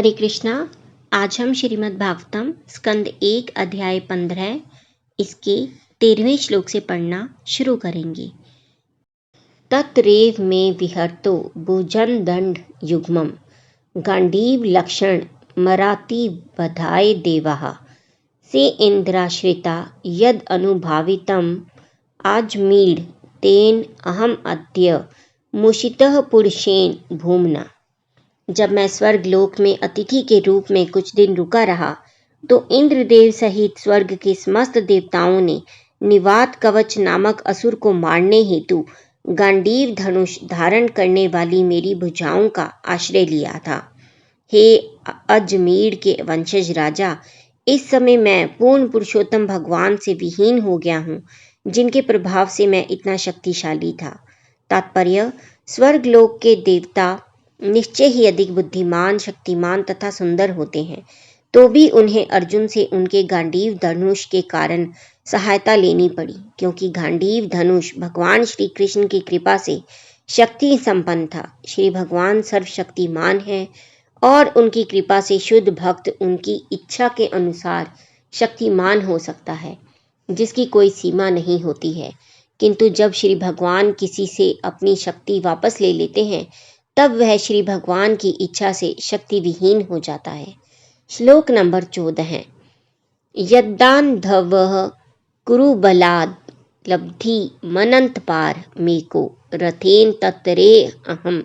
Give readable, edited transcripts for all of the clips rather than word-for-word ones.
हरे कृष्णा। आज हम श्रीमद् भागवतम स्कंद 1 अध्याय 15 इसके 13वें श्लोक से पढ़ना शुरू करेंगे। तत्रेव में विहर्तो भुजन दंड युग्मम गांडीव लक्षण मराती बधाय देवाः से इंद्राश्रिता यद अनुभावितम आजमीड तेन अहम अद्य मुषितः पुरुषेण भूमना। जब मैं स्वर्ग लोक में अतिथि के रूप में कुछ दिन रुका रहा तो इंद्रदेव सहित स्वर्ग के समस्त देवताओं ने निवात कवच नामक असुर को मारने हेतु गांडीव धनुष धारण करने वाली मेरी भुजाओं का आश्रय लिया था। हे अजमीर के वंशज राजा, इस समय मैं पूर्ण पुरुषोत्तम भगवान से विहीन हो गया हूँ, जिनके प्रभाव से मैं इतना शक्तिशाली था। तात्पर्य: स्वर्ग लोक के देवता निश्चय ही अधिक बुद्धिमान, शक्तिमान तथा सुंदर होते हैं, तो भी उन्हें अर्जुन से उनके गांडीव धनुष के कारण सहायता लेनी पड़ी, क्योंकि गांडीव धनुष भगवान श्री कृष्ण की कृपा से शक्ति संपन्न था। श्री भगवान सर्वशक्तिमान है और उनकी कृपा से शुद्ध भक्त उनकी इच्छा के अनुसार शक्तिमान हो सकता है, जिसकी कोई सीमा नहीं होती है। किंतु जब श्री भगवान किसी से अपनी शक्ति वापस ले लेते हैं, तब वह श्री भगवान की इच्छा से शक्ति विहीन हो जाता है। श्लोक नंबर 14 है। यद्दान्धवः कुरु बलाद लब्धि मनंत पार मेको रथेन तत्रे अहम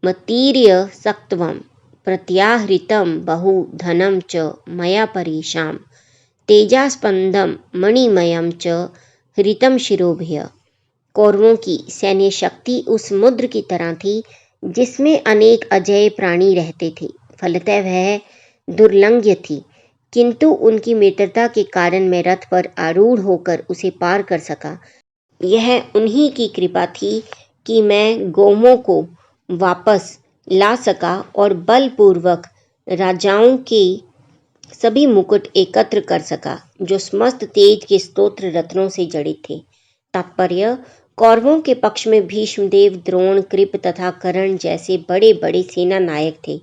मतीर्य सक्त्वम प्रत्याहृतम बहु धनम च मया परेशाम तेजास्पंदम मणिमयम च हृतम शिरोभ्य। कौरवों की सैन्य शक्ति उस समुद्र की तरह थी जिसमें अनेक अजय प्राणी रहते थे। फलतः वह दुर्लंघ्य थी, किंतु उनकी मित्रता के कारण मैं रथ पर आरूढ़ होकर उसे पार कर सका। यह उन्हीं की कृपा थी कि मैं गोमों को वापस ला सका और बलपूर्वक राजाओं के सभी मुकुट एकत्र कर सका, जो समस्त तेज के स्तोत्र रत्नों से जड़ित थे। तात्पर्य: कौरवों के पक्ष में भीष्मदेव, द्रोण, कृप तथा कर्ण जैसे बड़े बड़े सेना नायक थे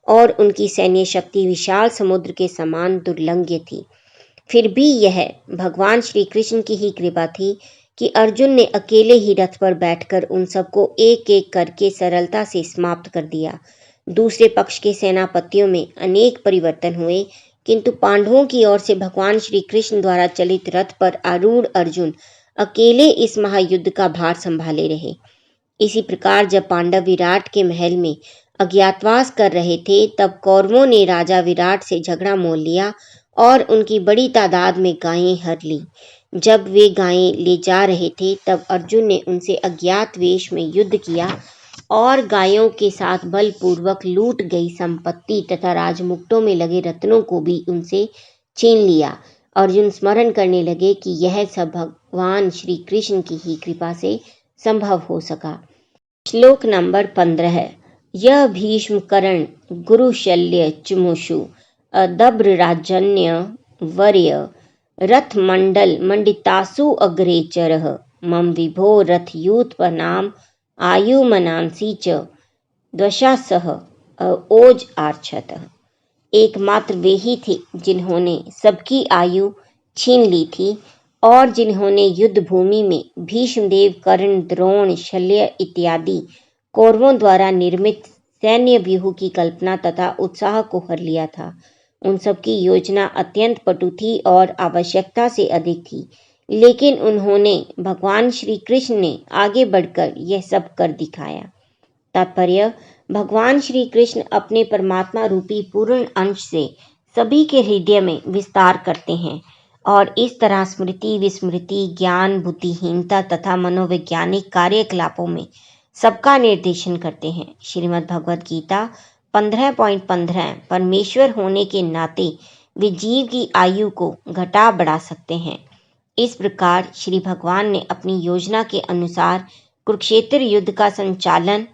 और उनकी सैन्य शक्ति विशाल समुद्र के समान दुर्लंघ्य थी। फिर भी यह भगवान श्री कृष्ण की ही कृपा थी कि अर्जुन ने अकेले ही रथ पर बैठकर उन सबको एक एक करके सरलता से समाप्त कर दिया। दूसरे पक्ष के सेनापतियों में अनेक परिवर्तन हुए, किंतु पांडवों की ओर से भगवान श्री कृष्ण द्वारा चलित रथ पर आरूढ़ अर्जुन अकेले इस महायुद्ध का भार संभाले रहे। इसी प्रकार जब पांडव विराट के महल में अज्ञातवास कर रहे थे, तब कौरवों ने राजा विराट से झगड़ा मोल लिया और उनकी बड़ी तादाद में गायें हर ली। जब वे गायें ले जा रहे थे, तब अर्जुन ने उनसे अज्ञात वेश में युद्ध किया और गायों के साथ बलपूर्वक लूट गई संपत्ति तथा राजमुकुटों में लगे रत्नों को भी उनसे छीन लिया। अर्जुन स्मरण करने लगे कि यह सब भगवान श्री कृष्ण की ही कृपा से संभव हो सका। श्लोक नंबर 15 है। यह भीष्म कर्ण गुरु शल्य चुमुषु अदब्र राजन्य वर्य रथ मंडल मंडितासु अग्रेचरः मम विभो रथ यूथ पनाम आयु मनांसी च द्वशासह ओज आर्छतः। एकमात्र वे ही थे जिन्होंने सबकी आयु छीन ली थी और जिन्होंने युद्ध भूमि में भीष्मदेव, कर्ण, द्रोण, शल्य इत्यादि कौरवों द्वारा निर्मित सैन्य व्यूह की कल्पना तथा उत्साह को हर लिया था। उन सबकी योजना अत्यंत पटु थी और आवश्यकता से अधिक थी, लेकिन उन्होंने भगवान श्री कृष्ण ने आगे बढ़कर यह सब कर दिखाया। तात्पर्य: भगवान श्री कृष्ण अपने परमात्मा रूपी पूर्ण अंश से सभी के हृदय में विस्तार करते हैं और इस तरह स्मृति, विस्मृति, ज्ञान, बुद्धिहीनता तथा मनोवैज्ञानिक कार्यकलापों में सबका निर्देशन करते हैं। श्रीमद् भगवद गीता 15.15 परमेश्वर होने के नाते वे जीव की आयु को घटा बढ़ा सकते हैं। इस प्रकार श्री भगवान ने अपनी योजना के अनुसार कुरुक्षेत्र युद्ध का संचालन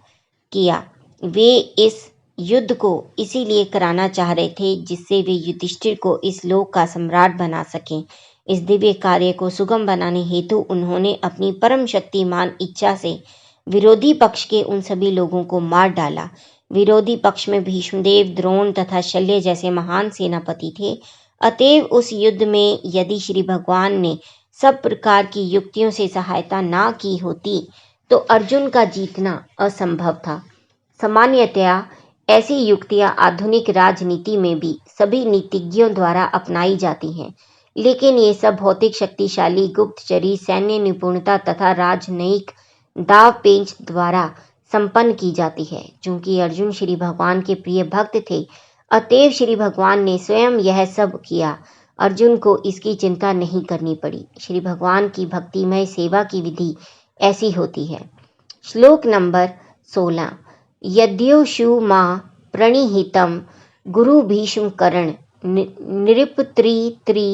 किया। वे इस युद्ध को इसीलिए कराना चाह रहे थे जिससे वे युधिष्ठिर को इस लोक का सम्राट बना सकें। इस दिव्य कार्य को सुगम बनाने हेतु उन्होंने अपनी परम शक्तिमान इच्छा से विरोधी पक्ष के उन सभी लोगों को मार डाला विरोधी पक्ष में भीष्मदेव, द्रोण तथा शल्य जैसे महान सेनापति थे। अतएव उस युद्ध में यदि श्री भगवान ने सब प्रकार की युक्तियों से सहायता ना की होती तो अर्जुन का जीतना असंभव था। सामान्यतया ऐसी युक्तियां आधुनिक राजनीति में भी सभी नीतिज्ञों द्वारा अपनाई जाती हैं, लेकिन ये सब भौतिक शक्तिशाली, गुप्तचरी, सैन्य निपुणता तथा राजनयिक दाव पेंच द्वारा संपन्न की जाती है। चूंकि अर्जुन श्री भगवान के प्रिय भक्त थे, अतएव श्री भगवान ने स्वयं यह सब किया। अर्जुन को इसकी चिंता नहीं करनी पड़ी। श्री भगवान की भक्तिमय सेवा की विधि ऐसी होती है। श्लोक नंबर 16। यद्योषु मां प्रणिहितं गुरु भीष्म कर्ण नृपत्री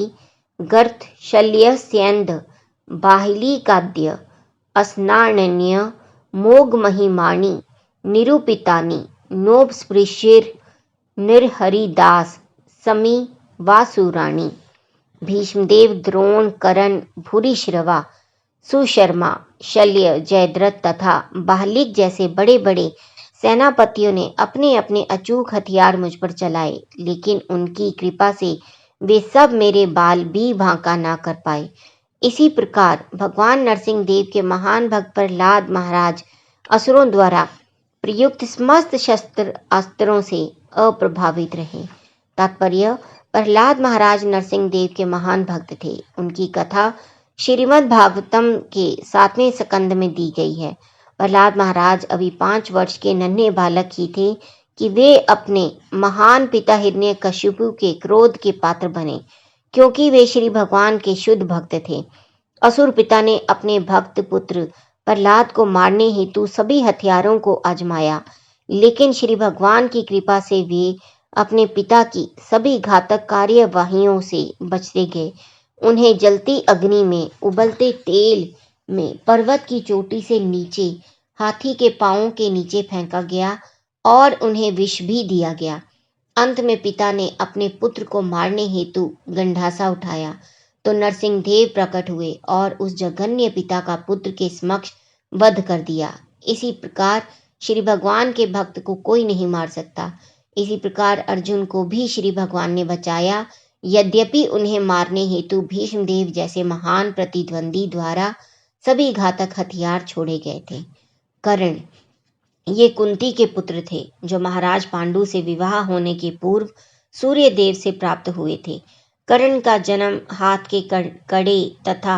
गर्थ शल्यस्येन्द्र बाहिलीकाद्य अस्नान्य मोगमहिमानि निरूपितानि नोपस्पृशिर निर्हरिदास समी वासुराणी। भीष्मदेव, द्रोण, कर्ण, भूरिश्रवा, सुशर्मा, शल्य, जयद्रथ तथा बाहलिक जैसे बड़े बड़े सेनापतियों ने अपने अपने अचूक हथियार मुझ पर चलाए, लेकिन उनकी कृपा से वे सब मेरे बाल भी भांका ना कर पाए। इसी प्रकार भगवान नरसिंह देव के महान भक्त प्रहलाद महाराज असुरों द्वारा प्रयुक्त समस्त शस्त्र अस्त्रों से अप्रभावित रहे। तात्पर्य: प्रहलाद महाराज नरसिंह देव के महान भक्त थे। उनकी कथा श्रीमद् भागवतम के 7वें स्कंद में दी गई है। प्रहलाद महाराज अभी 5 वर्ष के नन्हे बालक ही थे कि वे अपने महान पिता हिरण्यकशिपु के क्रोध के पात्र बने, क्योंकि वे श्री भगवान के शुद्ध भक्त थे। असुर पिता ने अपने भक्त पुत्र प्रहलाद को मारने हेतु सभी हथियारों को आजमाया, लेकिन श्री भगवान की कृपा से वे अपने पिता की सभी घातक कार्यवाहियों से बचते गए। उन्हें जलती अग्नि में, उबलते तेल में, पर्वत की चोटी से नीचे, हाथी के पांवों के नीचे फेंका गया और उन्हें विष भी दिया गया। अंत में पिता ने अपने पुत्र को मारने हेतु गंडासा उठाया तो नरसिंह देव प्रकट हुए और उस जघन्य पिता का पुत्र के समक्ष वध कर दिया। इसी प्रकार श्री भगवान के भक्त को कोई नहीं मार सकता। इसी प्रकार अर्जुन को भी श्री भगवान ने बचाया, यद्यपि उन्हें मारने हेतु भीष्मदेव जैसे महान प्रतिद्वंदी द्वारा सभी घातक हथियार छोड़े गए थे। कर्ण ये कुंती के पुत्र थे, जो महाराज पांडु से विवाह होने के पूर्व सूर्य देव से प्राप्त हुए थे। कर्ण का जन्म हाथ के कड़े तथा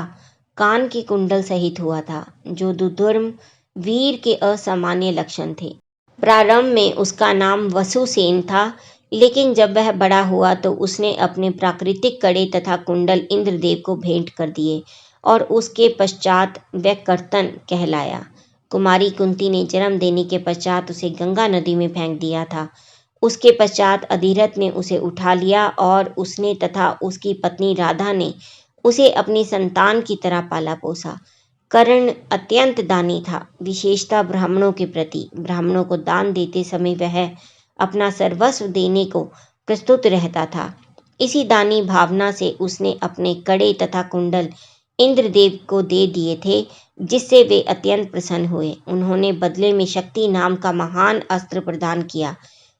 कान के कुंडल सहित हुआ था, जो दुर्धर्म वीर के असामान्य लक्षण थे। प्रारंभ में उसका नाम वसुसेन था, लेकिन जब वह बड़ा हुआ तो उसने अपने प्राकृतिक कड़े तथा कुंडल इंद्रदेव को भेंट कर दिए और उसके पश्चात वह कर्तन कहलाया। कुमारी कुंती ने जन्म देने के पश्चात उसे गंगा नदी में फेंक दिया था। उसके पश्चात अधिरथ ने उसे उठा लिया और उसने तथा उसकी पत्नी राधा ने उसे अपनी संतान की तरह पाला पोसा। कर्ण अत्यंत दानी था, विशेषतः ब्राह्मणों के प्रति। ब्राह्मणों को दान देते समय वह अपना सर्वस्व देने को प्रस्तुत रहता था। इसी दानी भावना से उसने अपने कड़े तथा कुंडल इंद्रदेव को दे दिए थे, जिससे वे अत्यंत प्रसन्न हुए। उन्होंने बदले में शक्ति नाम का महान अस्त्र प्रदान किया।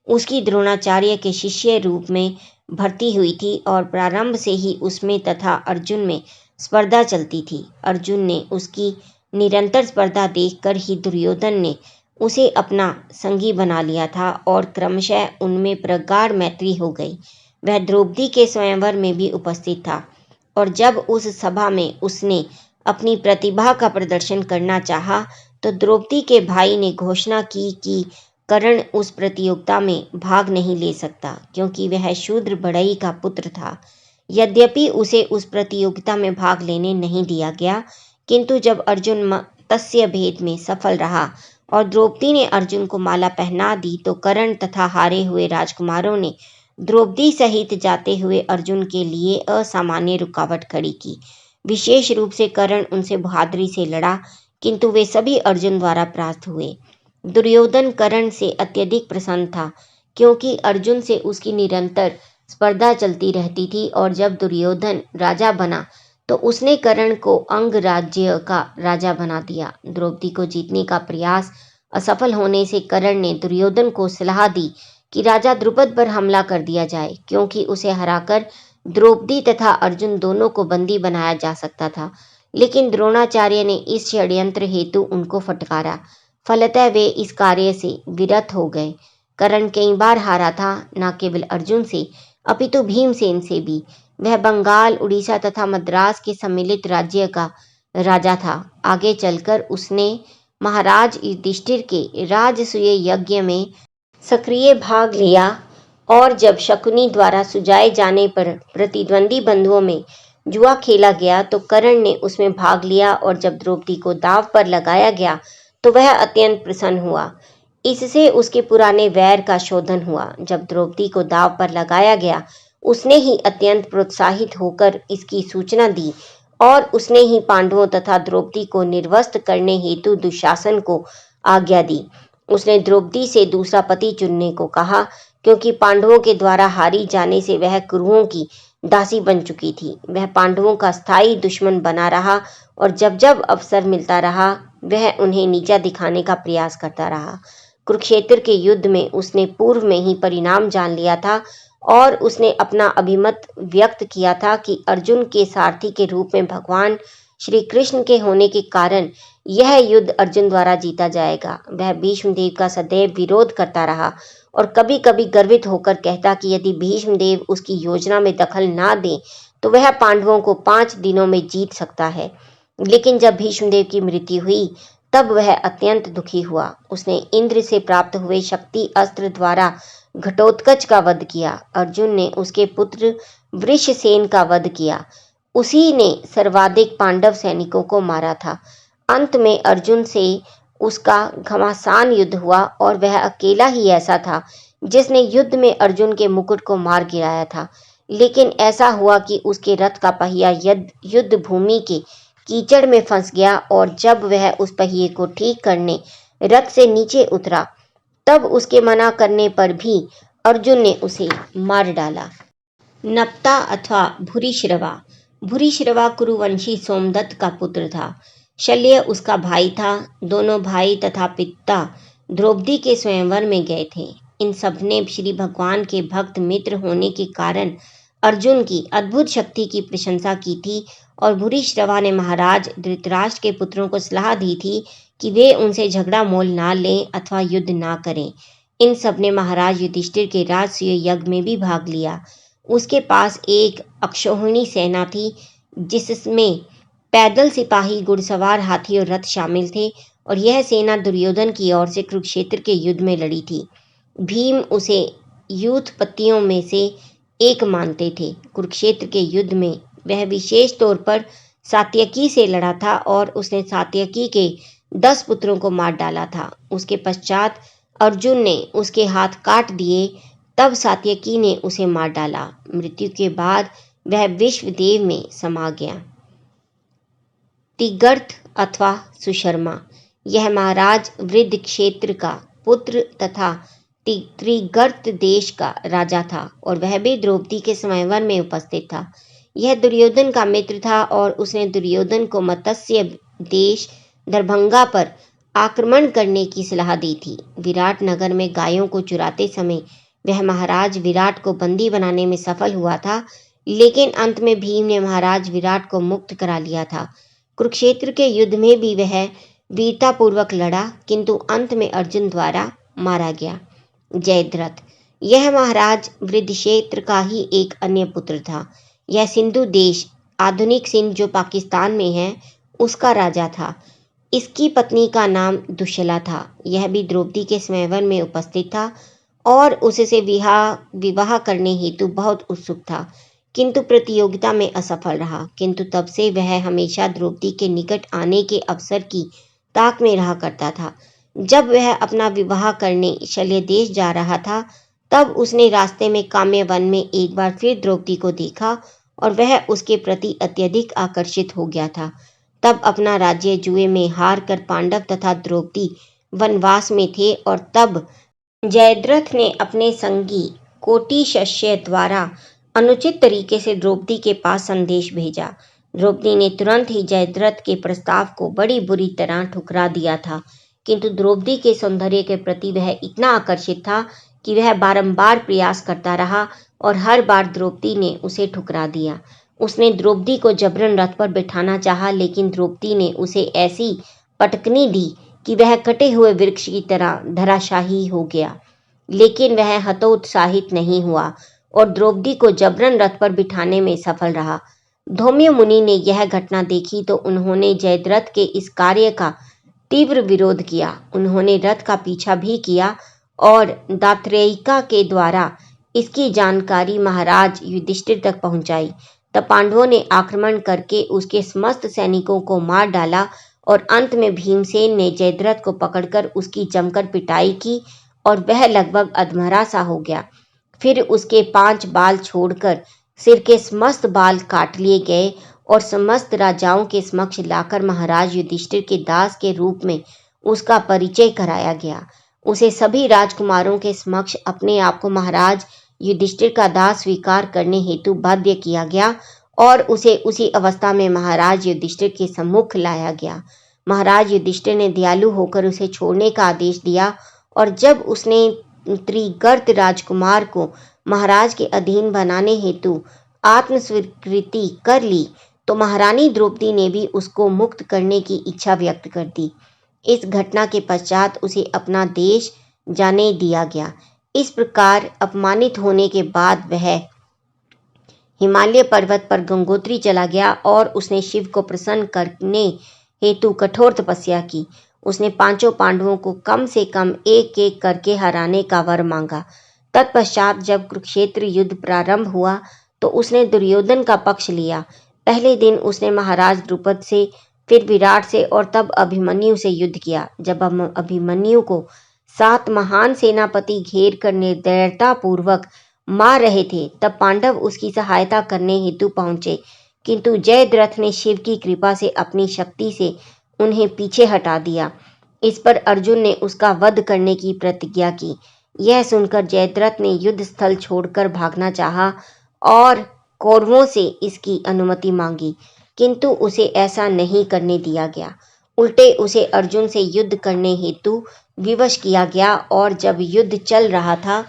उसकी द्रोणाचार्य के शिष्य रूप में भर्ती हुई थी और प्रारंभ से ही उसमें तथा अर्जुन में स्पर्धा चलती थी। अर्जुन ने उसकी निरंतर स्पर्धा देखकर ही दुर्योधन ने उसे अपना संगी बना लिया था और क्रमशः उनमें प्रगाढ़ मैत्री हो गई। वह द्रौपदी के स्वयंवर में भी उपस्थित था और जब उस सभा में उसने अपनी प्रतिभा का प्रदर्शन करना चाहा तो द्रौपदी के भाई ने घोषणा की कि कर्ण उस प्रतियोगिता में भाग नहीं ले सकता, क्योंकि वह शूद्र बढ़ई का पुत्र था। यद्यपि उसे उस प्रतियोगिता में भाग लेने नहीं दिया गया, किंतु जब अर्जुन मत्स्य भेद में सफल रहा और द्रौपदी ने अर्जुन को माला पहना दी तो कर्ण तथा हारे हुए राजकुमारों ने द्रौपदी सहित जाते हुए अर्जुन के लिए असामान्य रुकावट खड़ी की। विशेष रूप से कर्ण उनसे बहादुरी से लड़ा, किंतु वे सभी अर्जुन द्वारा परास्त हुए। दुर्योधन कर्ण से अत्यधिक प्रसन्न था, क्योंकि अर्जुन से उसकी निरंतर स्पर्धा चलती रहती थी और जब दुर्योधन राजा बना तो उसने कर्ण को अंग राज्य का राजा बना दिया। द्रौपदी को जीतने का प्रयास असफल होने से कर्ण ने दुर्योधन को सलाह दी कि राजा द्रुपद पर हमला कर दिया जाए, क्योंकि उसे हराकर द्रौपदी तथा अर्जुन दोनों को बंदी बनाया जा सकता था। लेकिन द्रोणाचार्य ने इस षड्यंत्र हेतु उनको फटकारा। फलतः वे इस कार्य से विरत हो गए। कर्ण कई बार हारा था, न केवल अर्जुन से अपितु भीमसेन से भी। वह बंगाल, उड़ीसा तथा मद्रास के सम्मिलित राज्य का राजा था। आगे चलकर उसने महाराज युधिष्ठिर के राजसूय यज्ञ में सक्रिय भाग लिया और जब शकुनी द्वारा सुझाए जाने पर प्रतिद्वंदी बंधुओं में जुआ खेला गया तो कर्ण ने उसमें भाग लिया, और जब द्रौपदी को दांव पर लगाया गया तो वह अत्यंत प्रसन्न हुआ। इससे उसके पुराने वैर का शोधन हुआ। जब द्रौपदी को दांव पर लगाया गया, उसने ही अत्यंत प्रोत्साहित होकर इसकी सूचना दी, और उसने ही पांडवों तथा द्रौपदी को निर्वस्त्र करने हेतु दुशासन को आज्ञा दी। उसने द्रौपदी से दूसरा पति चुनने को कहा, क्योंकि पांडवों के द्वारा हारी जाने से वह कुरुओं की दासी बन चुकी थी। वह पांडवों का स्थायी दुश्मन बना रहा, और जब जब अवसर मिलता रहा वह उन्हें नीचा दिखाने का प्रयास करता रहा। कुरुक्षेत्र के युद्ध में उसने पूर्व में ही परिणाम जान लिया था, और उसने अपना अभिमत व्यक्त किया था कि अर्जुन के सारथी के रूप में भगवान श्री कृष्ण के होने के कारण यह युद्ध अर्जुन द्वारा जीता जाएगा। वह भीष्मदेव का सदैव विरोध करता रहा, और कभी कभी गर्वित होकर कहता कि यदि भीष्मदेव उसकी योजना में दखल ना दें तो वह पांडवों को 5 दिनों में जीत सकता है। लेकिन जब भीष्मदेव की मृत्यु हुई तब वह अत्यंत दुखी हुआ। उसने इंद्र से प्राप्त हुए शक्ति अस्त्र द्वारा घटोत्कच का वध किया। अर्जुन ने उसके पुत्र वृषसेन का वध किया। उसी ने सर्वाधिक पांडव सैनिकों को मारा था। अंत में अर्जुन से उसका घमासान युद्ध हुआ, और वह अकेला ही ऐसा था जिसने युद्ध में अर्जुन के मुकुट को मार गिराया था। लेकिन ऐसा हुआ कि उसके रथ का पहिया युद्ध भूमि के कीचड़ में फंस गया, और जब वह उस पहिए को ठीक करने रथ से नीचे उतरा तब उसके मना करने पर भी अर्जुन ने उसे मार डाला। नप्ता अथवा भूरिश्रवा। भूरिश्रवा कुरुवंशी सोमदत्त का पुत्र था। शल्य उसका भाई था। दोनों भाई तथा पिता द्रौपदी के स्वयंवर में गए थे। इन सबने श्री भगवान के भक्त मित्र होने के कारण अर्जुन की अद्भुत शक्ति की प्रशंसा की थी, और भूरिश्रवा ने महाराज धृतराष्ट्र के पुत्रों को सलाह दी थी कि वे उनसे झगड़ा मोल ना लें अथवा युद्ध ना करें। इन सब ने महाराज युधिष्ठिर के राजसूय यज्ञ में भी भाग लिया। उसके पास एक अक्षौहिणी सेना थी, जिसमें पैदल सिपाही, घुड़सवार, हाथी और रथ शामिल थे, और यह सेना दुर्योधन की ओर से कुरुक्षेत्र के युद्ध में लड़ी थी। भीम उसे यूथपतियों में से एक मानते थे। कुरुक्षेत्र के युद्ध में वह विशेष तौर पर सात्यकी से लड़ा था, और उसने सात्यकी के 10 पुत्रों को मार डाला था। उसके पश्चात अर्जुन ने उसके हाथ काट दिए, तब सात्यकी ने उसे मार डाला। मृत्यु के बाद वह विश्वदेव में समा गया। तिगर्थ अथवा सुशर्मा। यह महाराज वृद्ध क्षेत्र का पुत्र तथा त्रिगर्त देश का राजा था, और वह भी द्रौपदी के स्वयंवर में उपस्थित था। यह दुर्योधन का मित्र था, और उसने दुर्योधन को मत्स्य देश दरभंगा पर आक्रमण करने की सलाह दी थी। विराट नगर में गायों को चुराते समय वह महाराज विराट को बंदी बनाने में सफल हुआ था, लेकिन अंत में भीम ने महाराज विराट को मुक्त करा लिया था। कुरुक्षेत्र के युद्ध में भी वह वीरतापूर्वक लड़ा, किंतु अंत में अर्जुन द्वारा मारा गया। जयद्रथ। यह महाराज वृद्धक्षेत्र का ही एक अन्य पुत्र था। यह सिंधु देश, आधुनिक सिंध जो पाकिस्तान में है, उसका राजा था। इसकी पत्नी का नाम दुश्शला था। यह भी द्रौपदी के स्वयंवर में उपस्थित था, और उससे विवाह करने हेतु बहुत उत्सुक था, किंतु प्रतियोगिता में असफल रहा। किंतु तब से वह हमेशा द्रौपदी के निकट आने के अवसर की ताक में रहा करता था। जब वह अपना विवाह करने शल्य देश जा रहा था, तब उसने रास्ते में काम्यवन में एक बार फिर द्रौपदी को देखा, और वह उसके प्रति अत्यधिक आकर्षित हो गया था। तब अपना राज्य जुए में हार कर पांडव तथा द्रौपदी वनवास में थे, और तब जयद्रथ ने अपने संगी कोटिशस्य द्वारा अनुचित तरीके से द्रौपदी के पास संदेश भेजा। द्रौपदी ने तुरंत ही जयद्रथ के प्रस्ताव को बड़ी बुरी तरह ठुकरा दिया था। किंतु द्रौपदी के सौंदर्य के प्रति वह इतना आकर्षित था कि वह बारंबार प्रयास करता रहा और हर बार द्रौपदी ने उसे ठुकरा दिया। उसने द्रौपदी को जबरन रथ पर बिठाना चाहा, लेकिन द्रौपदी ने उसे ऐसी पटकनी दी कि वह कटे हुए वृक्ष की तरह धराशायी हो गया। लेकिन वह हतोत्साहित नहीं हुआ और द्रौपदी को जबरन रथ पर बिठाने में सफल रहा। धौम्य मुनि ने यह घटना देखी तो उन्होंने जयद्रथ के इस कार्य का तीव्र विरोध किया। उन्होंने रथ का पीछा भी किया और दात्रेयिका के द्वारा इसकी जानकारी महाराज युधिष्ठिर तक पहुंचाई। तब पांडवों ने आक्रमण करके उसके समस्त सैनिकों को मार डाला और अंत में भीमसेन ने जयद्रथ को पकड़कर उसकी जमकर पिटाई की और वह लगभग अधमरा सा हो गया। फिर उसके 5 बाल छोड़कर सिर के समस्त बाल काट लिए गए और समस्त राजाओं के समक्ष लाकर महाराज युधिष्ठिर के दास के रूप में उसका परिचय कराया गया। उसे सभी राजकुमारों के समक्ष अपने आप को महाराज युधिष्ठिर का दास स्वीकार करने हेतु बाध्य किया गया और उसे उसी अवस्था में महाराज युधिष्ठिर के सम्मुख लाया गया। महाराज युधिष्ठिर ने दयालु होकर उसे छोड़ने का आदेश दिया और जब उसने त्रिगर्त राजकुमार को महाराज के अधीन बनाने हेतु आत्मस्वीकृति कर ली तो महारानी द्रौपदी ने भी उसको मुक्त करने की इच्छा व्यक्त कर दी। इस घटना के पश्चात उसे अपना देश जाने दिया गया। इस प्रकार अपमानित होने के बाद वह हिमालय पर्वत पर गंगोत्री चला गया और उसने शिव को प्रसन्न करने हेतु कठोर तपस्या की। उसने 5 पांडवों को कम से कम एक एक करके हराने का वर मांगा। तत्पश्चात जब कुरुक्षेत्र युद्ध प्रारंभ हुआ तो उसने दुर्योधन का पक्ष लिया। पहले दिन उसने महाराज द्रुपद से, फिर विराट से और तब अभिमन्यु से युद्ध किया। जब अभिमन्यु को 7 महान सेनापति घेर कर निर्दयता पूर्वक मार रहे थे तब पांडव उसकी सहायता करने हेतु पहुंचे, किंतु जयद्रथ ने शिव की कृपा से अपनी शक्ति से उन्हें पीछे हटा दिया। इस पर अर्जुन ने उसका वध करने की प्रतिज्ञा की। यह सुनकर जयद्रथ ने युद्ध स्थल छोड़कर भागना चाहा और कौरवों से इसकी अनुमति मांगी, किंतु उसे ऐसा नहीं करने दिया गया। उल्टे उसे अर्जुन से युद्ध करने हेतु विवश किया गया और जब युद्ध चल रहा था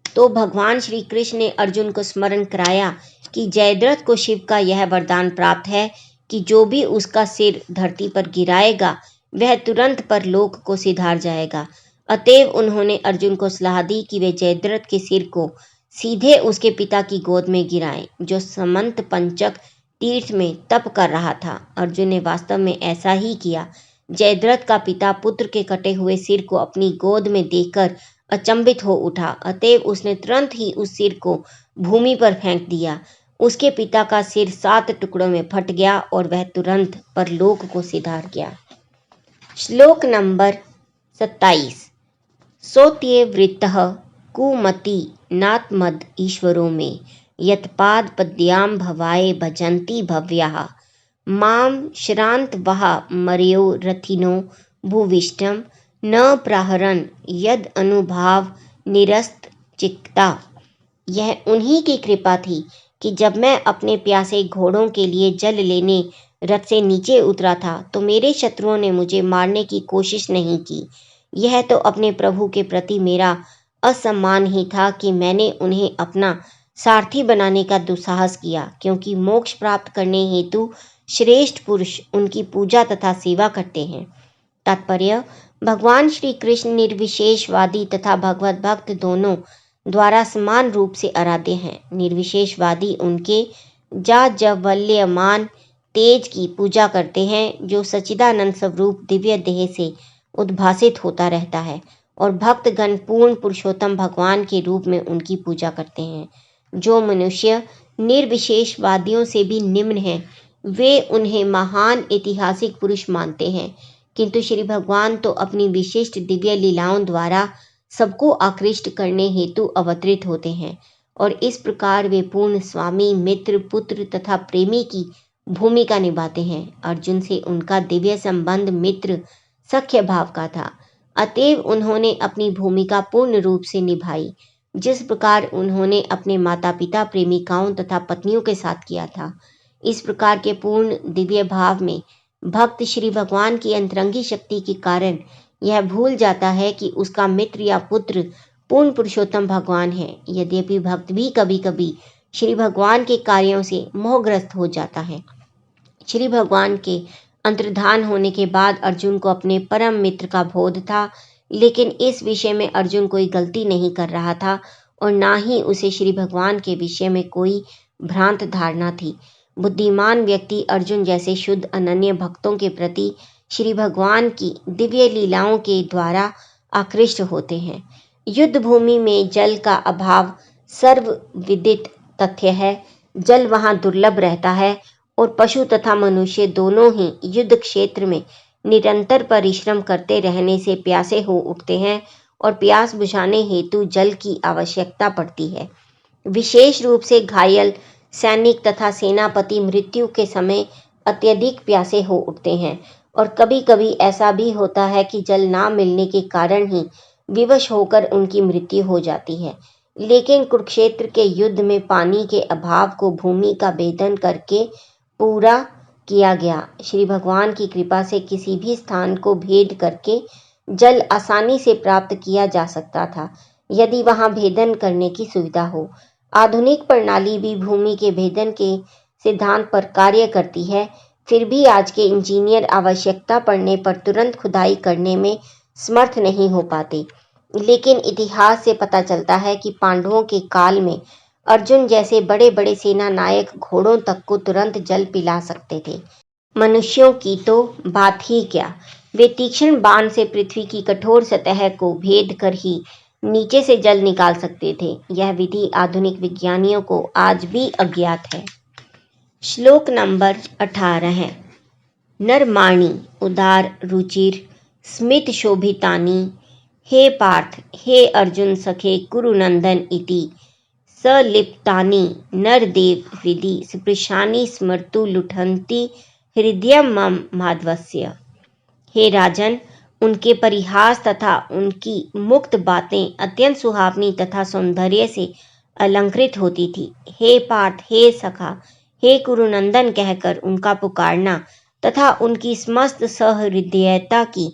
तो भगवान श्री कृष्ण ने अर्जुन को स्मरण कराया कि जयद्रथ को शिव का यह वरदान प्राप्त है कि जो भी उसका सिर धरती पर गिराएगा वह तुरंत परलोक को सिधार जाएगा। अतएव उन्होंने अर्जुन को सलाह दी कि वे जयद्रथ के सिर को सीधे उसके पिता की गोद में गिराएं, जो समंत पंचक तीर्थ में तप कर रहा था। अर्जुन ने वास्तव में ऐसा ही किया। जयद्रथ का पिता पुत्र के कटे हुए सिर को अपनी गोद में देखकर अचंभित हो उठा। अतएव उसने तुरंत ही उस सिर को भूमि पर फेंक दिया। उसके पिता का सिर 7 टुकड़ों में फट गया और वह तुरंत परलोक को सिधार गया। श्लोक नंबर 27। सोत्यवृत्तः कुमति नात्मद ईश्वरो में यत्पाद पद्याम भवाय भजन्ति भव्याः माम श्रान्तवः मर्यो रथिनो भूविष्टम न प्राहरन् यद अनुभाव निरस्त चित्ता। यह उन्हीं की कृपा थी कि जब मैं अपने प्यासे घोड़ों के लिए जल लेने रथ से नीचे उतरा था तो मेरे शत्रुओं ने मुझे मारने की कोशिश नहीं की। यह तो अपने प्रभु के प्रति मेरा असम्मान ही था कि मैंने उन्हें अपना सारथी बनाने का दुस्साहस किया, क्योंकि मोक्ष प्राप्त करने हेतु श्रेष्ठ पुरुष उनकी पूजा तथा सेवा करते हैं। तात्पर्य: भगवान श्री कृष्ण निर्विशेषवादी तथा भगवत भक्त दोनों द्वारा समान रूप से आराध्य हैं। निर्विशेषवादी उनके जाज्वल्यमान तेज की पूजा करते हैं जो सच्चिदानंद स्वरूप दिव्य देह से उद्भासित होता रहता है, और भक्तगण पूर्ण पुरुषोत्तम भगवान के रूप में उनकी पूजा करते हैं। जो मनुष्य निर्विशेषवादियों से भी निम्न हैं वे उन्हें महान ऐतिहासिक पुरुष मानते हैं, किंतु श्री भगवान तो अपनी विशिष्ट दिव्य लीलाओं द्वारा सबको आकृष्ट करने हेतु अवतरित होते हैं, और इस प्रकार वे पूर्ण स्वामी, मित्र, पुत्र तथा प्रेमी की भूमिका निभाते हैं। अर्जुन से उनका दिव्य संबंध मित्र सख्य भाव का था, अतएव उन्होंने अपनी भूमिका पूर्ण रूप से निभाई, जिस प्रकार उन्होंने अपने माता पिता, प्रेमिकाओं तथा पत्नियों के साथ किया था। इस प्रकार के पूर्ण दिव्य भाव में भक्त श्री भगवान की अंतरंगी शक्ति के कारण यह भूल जाता है कि उसका मित्र या पुत्र पूर्ण पुरुषोत्तम भगवान है। यद्यपि भक्त भी कभी कभी श्री भगवान के कार्यों से मोहग्रस्त हो जाता है। श्री भगवान के अंतर्धान होने के बाद अर्जुन को अपने परम मित्र का बोध था, लेकिन इस विषय में अर्जुन कोई गलती नहीं कर रहा था और ना ही उसे श्री भगवान के विषय में कोई भ्रांत धारणा थी। बुद्धिमान व्यक्ति अर्जुन जैसे शुद्ध अनन्य भक्तों के प्रति श्री भगवान की दिव्य लीलाओं के द्वारा आकृष्ट होते हैं। युद्ध भूमि में जल का अभाव सर्वविदित तथ्य है। जल वहां दुर्लभ रहता है और पशु तथा मनुष्य दोनों ही युद्ध क्षेत्र में निरंतर परिश्रम करते रहने से प्यासे हो उठते हैं और प्यास बुझाने हेतु जल की आवश्यकता पड़ती है। विशेष रूप से घायल सैनिक तथा सेनापति मृत्यु के समय अत्यधिक प्यासे हो उठते हैं और कभी कभी ऐसा भी होता है कि जल ना मिलने के कारण ही विवश होकर उनकी मृत्यु हो जाती है। लेकिन कुरुक्षेत्र के युद्ध में पानी के अभाव को भूमि का भेदन करके पूरा किया गया। श्री भगवान की कृपा से किसी भी स्थान को भेद करके जल आसानी से प्राप्त किया जा सकता था, यदि वहां भेदन करने की सुविधा हो। आधुनिक प्रणाली भी भूमि के भेदन के सिद्धांत पर कार्य करती है, फिर भी आज के इंजीनियर आवश्यकता पड़ने पर तुरंत खुदाई करने में समर्थ नहीं हो पाते। लेकिन इतिहास से पता चलता है कि पांडवों के काल में अर्जुन जैसे बड़े बड़े सेना नायक घोड़ों तक को तुरंत जल पिला सकते थे। मनुष्यों की तो बात ही क्या, वे तीक्ष्ण बाण से पृथ्वी की कठोर सतह को भेद कर ही नीचे से जल निकाल सकते थे। यह विधि आधुनिक विज्ञानियों को आज भी अज्ञात है। श्लोक नंबर 18 है। नरमाणी उदार रुचिर स्मित शोभितानी हे पार्थ हे अर्जुन सखे कुरुनंदन इति सलिप्तानि नरदेव हृदि स्पृशानि स्मर्तु लुठन्ति हृदयं मम माधवस्य। हे राजन, उनके परिहास तथा उनकी मुक्त बातें अत्यंत सुहावनी तथा सौंदर्य से अलंकृत होती थी। हे पार्थ हे सखा हे कुरुनंदन कहकर उनका पुकारना तथा उनकी समस्त सहृदयता की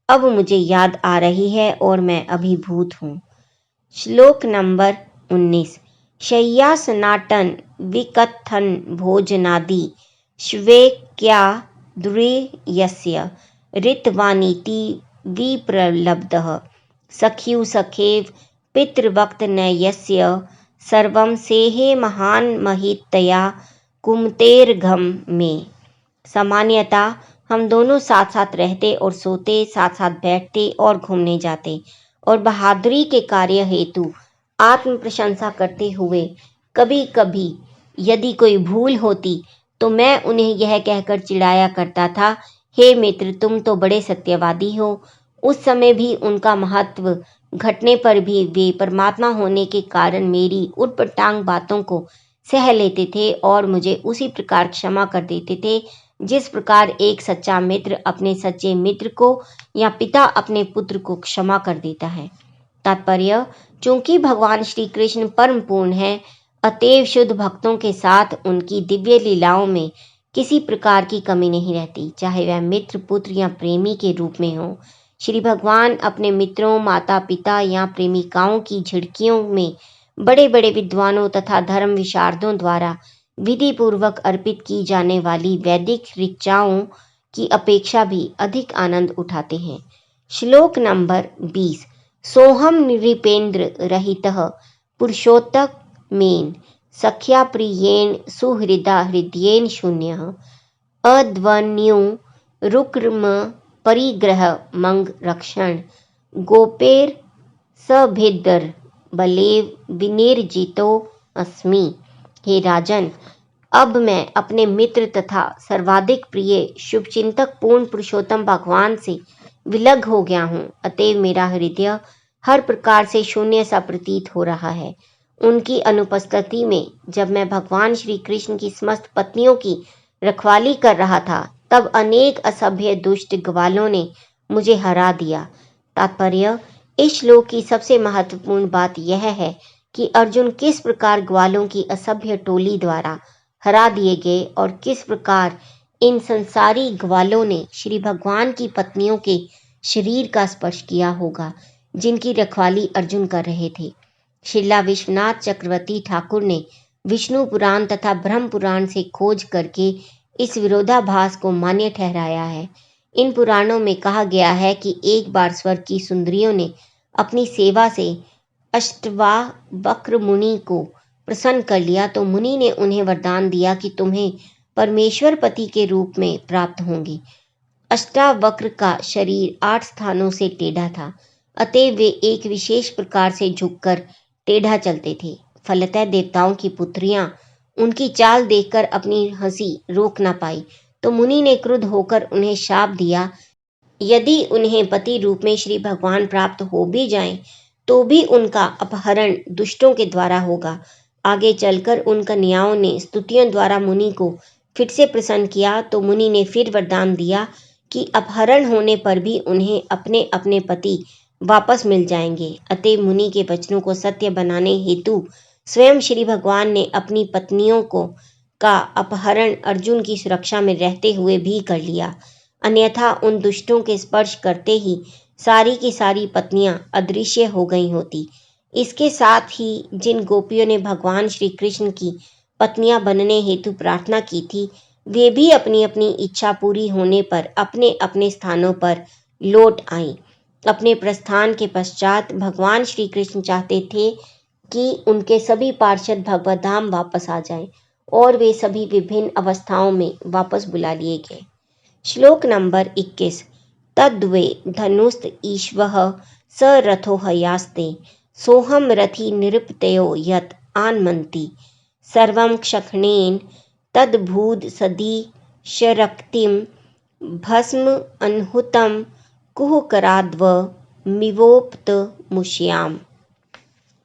अब मुझे याद आ रही है और मैं अभिभूत हूँ। श्लोक नंबर 19। शय्यासनाटन विकथन भोजनादि श्वेक्या द्रुयस्य ऋतवानीति विप्रलब्धः सख्यु सखेव पितृवक्तनयस्य सर्वं सेहे महान महितया कुमतेर्घम में। सामान्यतः हम दोनों साथ साथ रहते और सोते, साथ साथ बैठते और घूमने जाते और बहादुरी के कार्य हेतु आत्म प्रशंसा करते हुए कभी कभी यदि कोई भूल होती तो मैं उन्हें यह कहकर चिढ़ाया करता था, हे मित्र तुम तो बड़े सत्यवादी हो। उस समय भी उनका महत्व घटने पर भी वे परमात्मा होने के कारण मेरी उटपटांग बातों को सह लेते थे और मुझे उसी प्रकार क्षमा कर देते थे जिस प्रकार एक सच्चा मित्र अपने सच्चे मित्र को या पिता अपने पुत्र को क्षमा कर देता है। तात्पर्य, चूंकि भगवान श्री कृष्ण परम पूर्ण है, अतएव शुद्ध भक्तों के साथ उनकी दिव्य लीलाओं में किसी प्रकार की कमी नहीं रहती, चाहे वह मित्र, पुत्र या प्रेमी के रूप में हो। श्री भगवान अपने मित्रों, माता पिता या प्रेमिकाओं की झिड़कियों में बड़े बड़े विद्वानों तथा धर्म विशारदों द्वारा विधि पूर्वक अर्पित की जाने वाली वैदिक ऋचाओं की अपेक्षा भी अधिक आनंद उठाते हैं। श्लोक नंबर 20। सोहम नृपेन्द्र रहितः पुरुषोत्तमेन सख्या प्रियेण सुहृदा हृदयेन शून्यः अध्वन्यु रुक्रम परिग्रह मंग रक्षण गोपेर सभिद्र बलेव विनिर्जितो अस्मि। हे राजन, अब मैं अपने मित्र तथा सर्वाधिक प्रिय शुभचिंतक पूर्ण पुरुषोत्तम भगवान से विलग हो गया हूँ, अतएव मेरा हृदय हर प्रकार से शून्य सा प्रतीत हो रहा है। उनकी अनुपस्थिति में जब मैं भगवान श्री कृष्ण की समस्त पत्नियों की रखवाली कर रहा था, तब अनेक असभ्य दुष्ट ग्वालों ने मुझे हरा दिया। तात्पर्य, इस श्लोक की सबसे महत्वपूर्ण बात यह है कि अर्जुन किस प्रकार ग्वालों की असभ्य टोली द्वारा हरा दिए गए और किस प्रकार इन संसारी ग्वालों ने श्री भगवान की पत्नियों के शरीर का स्पर्श किया होगा, जिनकी रखवाली अर्जुन कर रहे थे। शिला विश्वनाथ चक्रवर्ती ठाकुर ने विष्णु पुराण तथा ब्रह्म पुराण से खोज करके इस विरोधाभास को मान्य ठहराया है। इन पुराणों में कहा गया है कि एक बार स्वर्ग की सुंदरियों ने अपनी सेवा से अष्टावक्र मुनि को प्रसन्न कर लिया तो मुनि ने उन्हें वरदान दिया कि तुम्हें परमेश्वर पति के रूप में प्राप्त होंगे। अष्टावक्र का शरीर 8 स्थानों से टेढ़ा था, अतः वे एक विशेष प्रकार से झुककर टेढ़ा चलते थे। फलतः देवताओं की पुत्रियां उनकी चाल देखकर अपनी हंसी रोक न पाई, तो मुनि ने क्रुद्ध होकर उन्हें शाप दिया, यदि उन्हें पति रूप में श्री भगवान प्राप्त हो भी जाएं, तो भी उनका अपहरण दुष्टों के द्वारा होगा। आगे चलकर उन कन्याओं ने स्तुतियों द्वारा मुनि को फिर से प्रसन्न किया, तो मुनि ने फिर वरदान दिया कि अपहरण होने पर भी उन्हें अपने अपने पति वापस मिल जाएंगे। अतः मुनि के वचनों को सत्य बनाने हेतु स्वयं श्री भगवान ने अपनी पत्नियों का अपहरण अर्जुन की सुरक्षा में रहते हुए भी कर लिया, अन्यथा उन दुष्टों के स्पर्श करते ही सारी की सारी पत्नियां अदृश्य हो गई होती। इसके साथ ही जिन गोपियों ने भगवान श्री कृष्ण की पत्नियां बनने हेतु प्रार्थना की थी, वे भी अपनी अपनी इच्छा पूरी होने पर अपने अपने स्थानों पर लौट आईं। अपने प्रस्थान के पश्चात भगवान श्री कृष्ण चाहते थे कि उनके सभी पार्षद भगवत धाम वापस आ जाएं, और वे सभी विभिन्न अवस्थाओं में वापस बुला लिए गए। श्लोक नंबर 21। तद्वे धनुस्त ईश्वः स रथो हयास्ते सोहम रथि निरुपतयो यत आनमन्ति सर्वं क्षणेन तद्भूत सदी शरक्तिम भस्म अनहुतम कुहकराद्व मिवोप्त मुष्याम।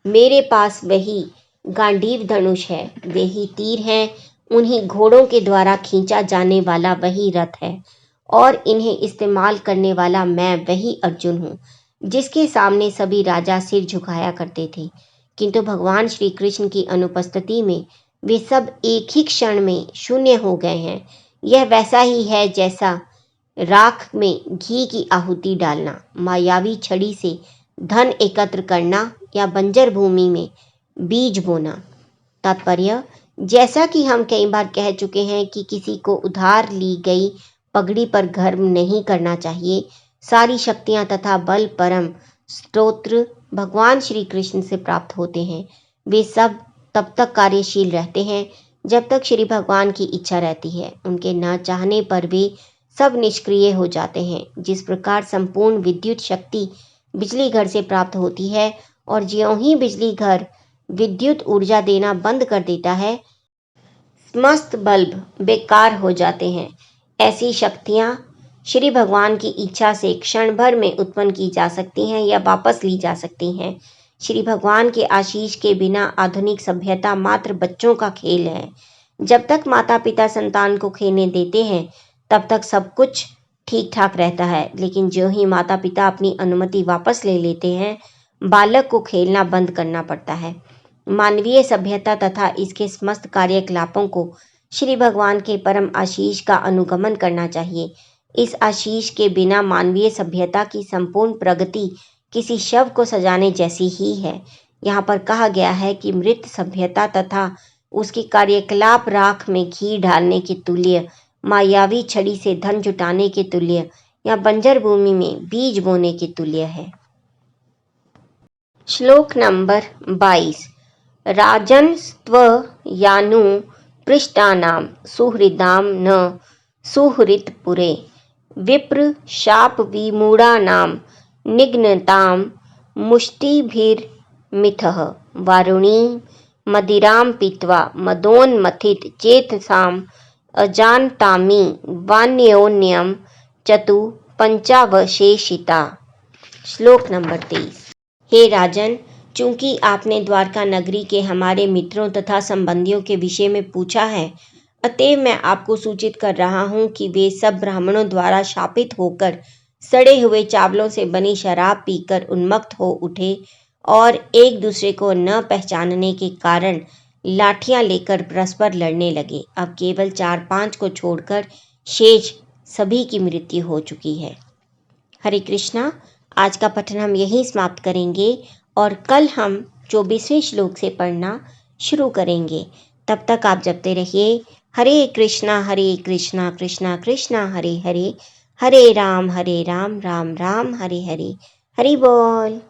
मेरे पास वही गांडीव धनुष है, वही तीर हैं, उन्हीं घोड़ों के द्वारा खींचा जाने वाला वही रथ है, और इन्हें इस्तेमाल करने वाला मैं वही अर्जुन हूँ, जिसके सामने सभी राजा सिर झुकाया करते थे। किंतु भगवान श्री कृष्ण की अनुपस्थिति में वे सब एक ही क्षण में शून्य हो गए हैं। यह वैसा ही है जैसा राख में घी की आहुति डालना, मायावी छड़ी से धन एकत्र करना या बंजर भूमि में बीज बोना। तात्पर्य, जैसा कि हम कई बार कह चुके हैं कि किसी को उधार ली गई पगड़ी पर गर्व नहीं करना चाहिए। सारी शक्तियां तथा बल परम स्तोत्र भगवान श्री कृष्ण से प्राप्त होते हैं। वे सब तब तक कार्यशील रहते हैं जब तक श्री भगवान की इच्छा रहती है। उनके न चाहने पर वे सब निष्क्रिय हो जाते हैं। जिस प्रकार संपूर्ण विद्युत शक्ति बिजली घर से प्राप्त होती है, और ज्यों ही बिजली घर विद्युत ऊर्जा देना बंद कर देता है, समस्त बल्ब बेकार हो जाते हैं। ऐसी शक्तियाँ श्री भगवान की इच्छा से क्षण भर में उत्पन्न की जा सकती हैं या वापस ली जा सकती हैं। श्री भगवान के आशीष के बिना आधुनिक सभ्यता मात्र बच्चों का खेल है। जब तक माता पिता संतान को खेलने देते हैं, तब तक सब कुछ ठीक ठाक रहता है, लेकिन जो ही माता पिता अपनी अनुमति वापस ले लेते हैं, बालक को खेलना बंद करना पड़ता है। मानवीय सभ्यता तथा इसके समस्त कार्यकलापों को श्री भगवान के परम आशीष का अनुगमन करना चाहिए। इस आशीष के बिना मानवीय सभ्यता की संपूर्ण प्रगति किसी शव को सजाने जैसी ही है। यहाँ पर कहा गया है कि मृत सभ्यता तथा उसके कार्यकलाप राख में घी डालने के तुल्य, मायावी छड़ी से धन जुटाने के तुल्य या बंजर भूमि में बीज बोने के तुल्य है। श्लोक नंबर 22। राजन स्त्व यानु पृष्ठानां सुहृदां न सुहृतपुरे विप्र शाप विमूढ़ानां निघ्नतां मुष्टिभिर्मिथः वारुणी मदिरां पीत्वा मदोन्मथित चेतसां अजानतामि वान्योन्यं चतु पंचावशेषिता। श्लोक नंबर 23। हे राजन, चूंकि आपने द्वारका नगरी के हमारे मित्रों तथा संबंधियों के विषय में पूछा है, अतएव मैं आपको सूचित कर रहा हूँ कि वे सब ब्राह्मणों द्वारा शापित होकर सड़े हुए चावलों से बनी शराब पीकर उन्मत्त हो उठे और एक दूसरे को न पहचानने के कारण लाठियां लेकर परस्पर लड़ने लगे। अब केवल 4-5 को छोड़कर शेष सभी की मृत्यु हो चुकी है। हरे कृष्णा। आज का पठन हम यहीं समाप्त करेंगे और कल हम 24वें श्लोक से पढ़ना शुरू करेंगे। तब तक आप जपते रहिए हरे कृष्णा कृष्णा कृष्णा हरे हरे, हरे राम राम राम हरे हरे। हरि बोल।